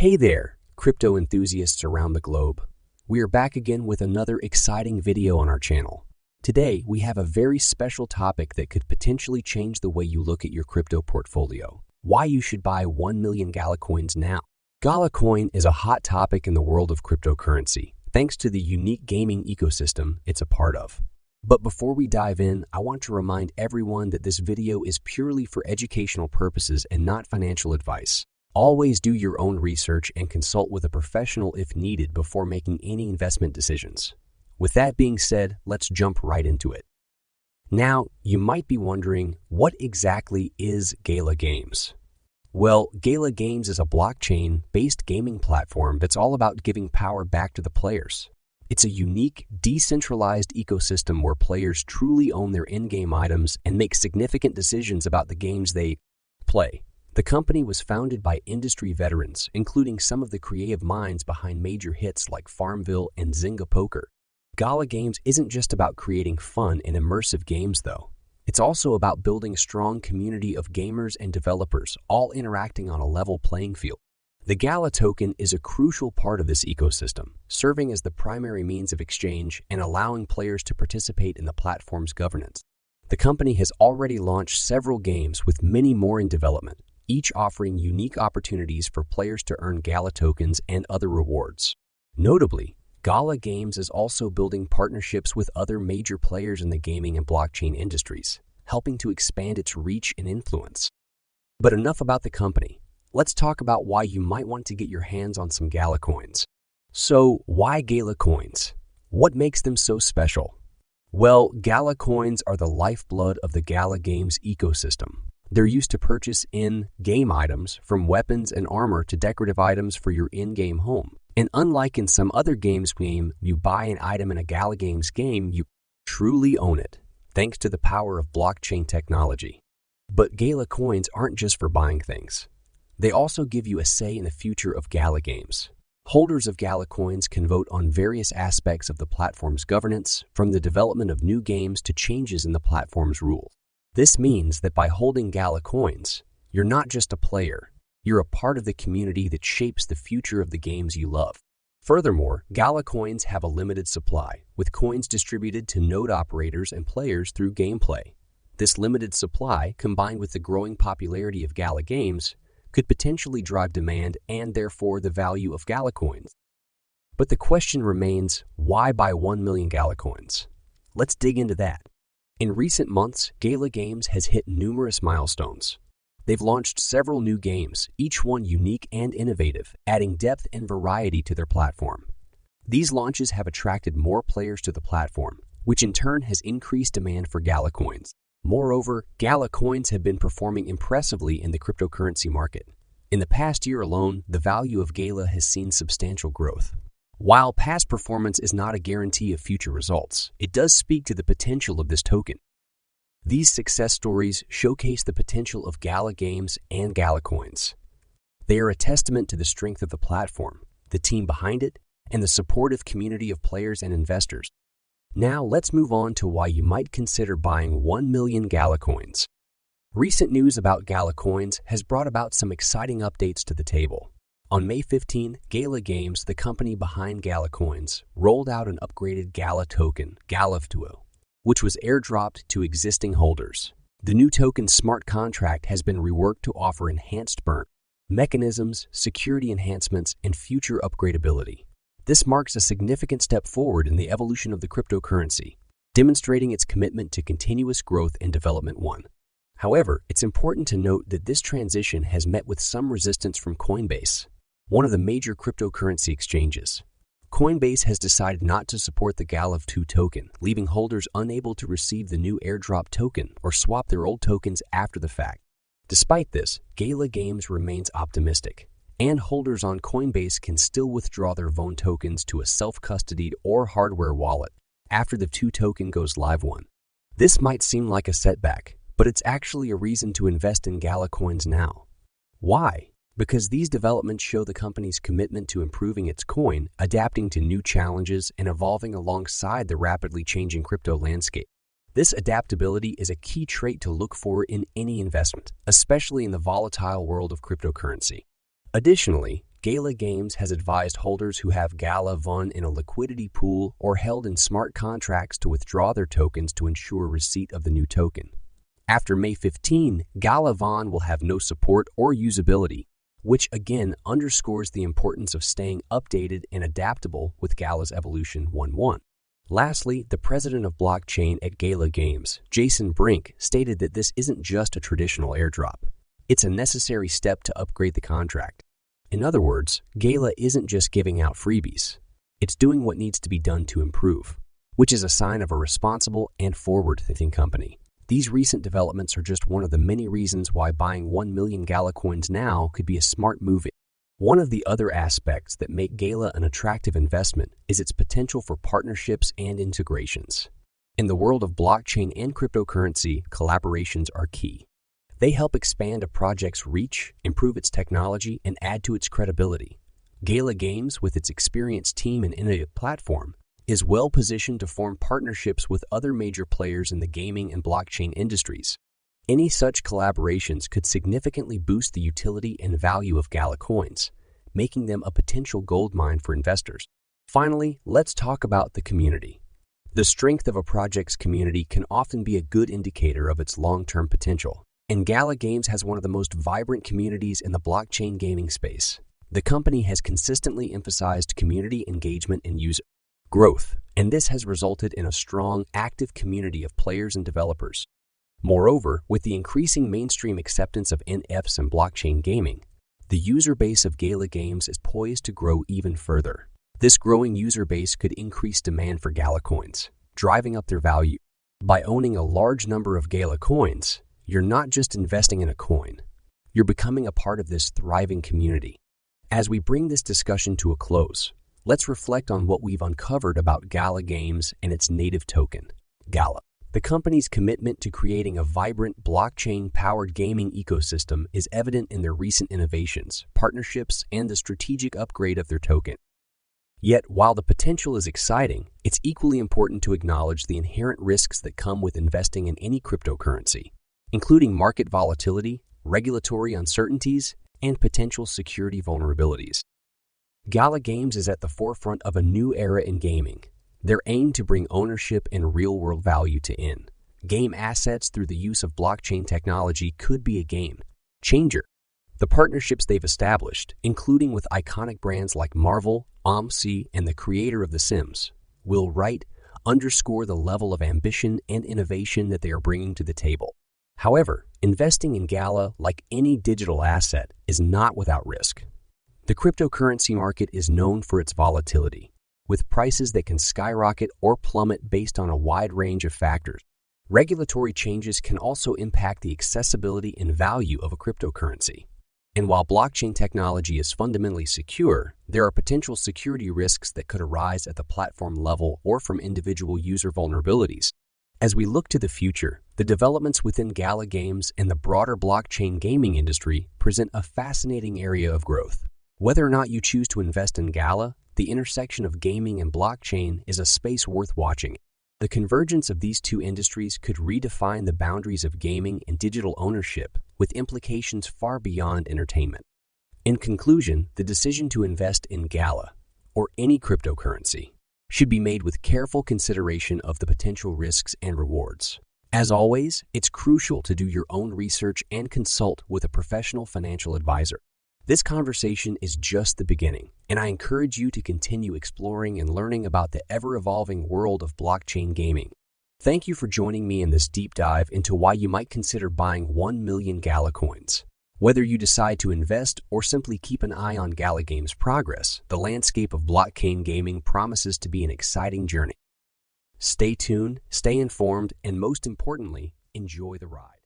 Hey there, crypto enthusiasts around the globe. We are back again with another exciting video on our channel. Today, we have a very special topic that could potentially change the way you look at your crypto portfolio. Why you should buy 1 million Gala Coins now. Gala Coin is a hot topic in the world of cryptocurrency, thanks to the unique gaming ecosystem it's a part of. But before we dive in, I want to remind everyone that this video is purely for educational purposes and not financial advice. Always do your own research and consult with a professional if needed before making any investment decisions. With that being said, let's jump right into it. Now, you might be wondering, what exactly is Gala Games? Well, Gala Games is a blockchain-based gaming platform that's all about giving power back to the players. It's a unique, decentralized ecosystem where players truly own their in-game items and make significant decisions about the games they play. The company was founded by industry veterans, including some of the creative minds behind major hits like Farmville and Zynga Poker. Gala Games isn't just about creating fun and immersive games, though. It's also about building a strong community of gamers and developers, all interacting on a level playing field. The Gala token is a crucial part of this ecosystem, serving as the primary means of exchange and allowing players to participate in the platform's governance. The company has already launched several games with many more in development, each offering unique opportunities for players to earn Gala tokens and other rewards. Notably, Gala Games is also building partnerships with other major players in the gaming and blockchain industries, helping to expand its reach and influence. But enough about the company. Let's talk about why you might want to get your hands on some Gala Coins. So, why Gala Coins? What makes them so special? Well, Gala Coins are the lifeblood of the Gala Games ecosystem. They're used to purchase in-game items, from weapons and armor to decorative items for your in-game home. And unlike in some other games you buy an item in a Gala Games game, you truly own it, thanks to the power of blockchain technology. But Gala Coins aren't just for buying things. They also give you a say in the future of Gala Games. Holders of Gala Coins can vote on various aspects of the platform's governance, from the development of new games to changes in the platform's rules. This means that by holding Gala Coins, you're not just a player, you're a part of the community that shapes the future of the games you love. Furthermore, Gala Coins have a limited supply, with coins distributed to node operators and players through gameplay. This limited supply, combined with the growing popularity of Gala Games, could potentially drive demand and therefore the value of Gala Coins. But the question remains, why buy 1 million Gala Coins? Let's dig into that. In recent months, Gala Games has hit numerous milestones. They've launched several new games, each one unique and innovative, adding depth and variety to their platform. These launches have attracted more players to the platform, which in turn has increased demand for Gala Coins. Moreover, Gala Coins have been performing impressively in the cryptocurrency market. In the past year alone, the value of Gala has seen substantial growth. While past performance is not a guarantee of future results, it does speak to the potential of this token. These success stories showcase the potential of Gala Games and Gala Coins. They are a testament to the strength of the platform, the team behind it, and the supportive community of players and investors. Now let's move on to why you might consider buying 1 million Gala Coins. Recent news about Gala Coins has brought about some exciting updates to the table. On May 15, Gala Games, the company behind Gala Coins, rolled out an upgraded Gala token, Gala2, which was airdropped to existing holders. The new token's smart contract has been reworked to offer enhanced burn mechanisms, security enhancements, and future upgradability. This marks a significant step forward in the evolution of the cryptocurrency, demonstrating its commitment to continuous growth and development. However, it's important to note that this transition has met with some resistance from Coinbase, one of the major cryptocurrency exchanges. Coinbase has decided not to support the Gala2 token, leaving holders unable to receive the new airdrop token or swap their old tokens after the fact. Despite this, Gala Games remains optimistic, and holders on Coinbase can still withdraw their VON tokens to a self-custodied or hardware wallet after the 2 token goes live. This might seem like a setback, but it's actually a reason to invest in Gala Coins now. Why? Because these developments show the company's commitment to improving its coin, adapting to new challenges, and evolving alongside the rapidly changing crypto landscape. This adaptability is a key trait to look for in any investment, especially in the volatile world of cryptocurrency. Additionally, Gala Games has advised holders who have Gala VON in a liquidity pool or held in smart contracts to withdraw their tokens to ensure receipt of the new token. After May 15, Gala VON will have no support or usability, which again underscores the importance of staying updated and adaptable with Gala's evolution 1.1. Lastly, the president of blockchain at Gala Games, Jason Brink, stated that this isn't just a traditional airdrop. It's a necessary step to upgrade the contract. In other words, Gala isn't just giving out freebies. It's doing what needs to be done to improve, which is a sign of a responsible and forward-thinking company. These recent developments are just one of the many reasons why buying 1 million Gala coins now could be a smart move. One of the other aspects that make Gala an attractive investment is its potential for partnerships and integrations. In the world of blockchain and cryptocurrency, collaborations are key. They help expand a project's reach, improve its technology, and add to its credibility. Gala Games, with its experienced team and innovative platform, is well positioned to form partnerships with other major players in the gaming and blockchain industries. Any such collaborations could significantly boost the utility and value of Gala coins, making them a potential goldmine for investors. Finally, let's talk about the community. The strength of a project's community can often be a good indicator of its long-term potential, and Gala Games has one of the most vibrant communities in the blockchain gaming space. The company has consistently emphasized community engagement and user growth, and this has resulted in a strong, active community of players and developers. Moreover, with the increasing mainstream acceptance of NFTs and blockchain gaming, the user base of Gala Games is poised to grow even further. This growing user base could increase demand for Gala coins, driving up their value. By owning a large number of Gala coins, you're not just investing in a coin, you're becoming a part of this thriving community. As we bring this discussion to a close, let's reflect on what we've uncovered about Gala Games and its native token, Gala. The company's commitment to creating a vibrant blockchain-powered gaming ecosystem is evident in their recent innovations, partnerships, and the strategic upgrade of their token. Yet, while the potential is exciting, it's equally important to acknowledge the inherent risks that come with investing in any cryptocurrency, including market volatility, regulatory uncertainties, and potential security vulnerabilities. Gala Games is at the forefront of a new era in gaming. Their aim to bring ownership and real-world value to in-game assets through the use of blockchain technology could be a game changer. The partnerships they've established, including with iconic brands like Marvel, AMC, and the creator of The Sims, Will Wright, underscore the level of ambition and innovation that they are bringing to the table. However, investing in Gala, like any digital asset, is not without risk. The cryptocurrency market is known for its volatility, with prices that can skyrocket or plummet based on a wide range of factors. Regulatory changes can also impact the accessibility and value of a cryptocurrency. And while blockchain technology is fundamentally secure, there are potential security risks that could arise at the platform level or from individual user vulnerabilities. As we look to the future, the developments within Gala Games and the broader blockchain gaming industry present a fascinating area of growth. Whether or not you choose to invest in Gala, the intersection of gaming and blockchain is a space worth watching. The convergence of these two industries could redefine the boundaries of gaming and digital ownership, with implications far beyond entertainment. In conclusion, the decision to invest in Gala, or any cryptocurrency, should be made with careful consideration of the potential risks and rewards. As always, it's crucial to do your own research and consult with a professional financial advisor. This conversation is just the beginning, and I encourage you to continue exploring and learning about the ever-evolving world of blockchain gaming. Thank you for joining me in this deep dive into why you might consider buying 1 million Gala coins. Whether you decide to invest or simply keep an eye on Gala Games' progress, the landscape of blockchain gaming promises to be an exciting journey. Stay tuned, stay informed, and most importantly, enjoy the ride.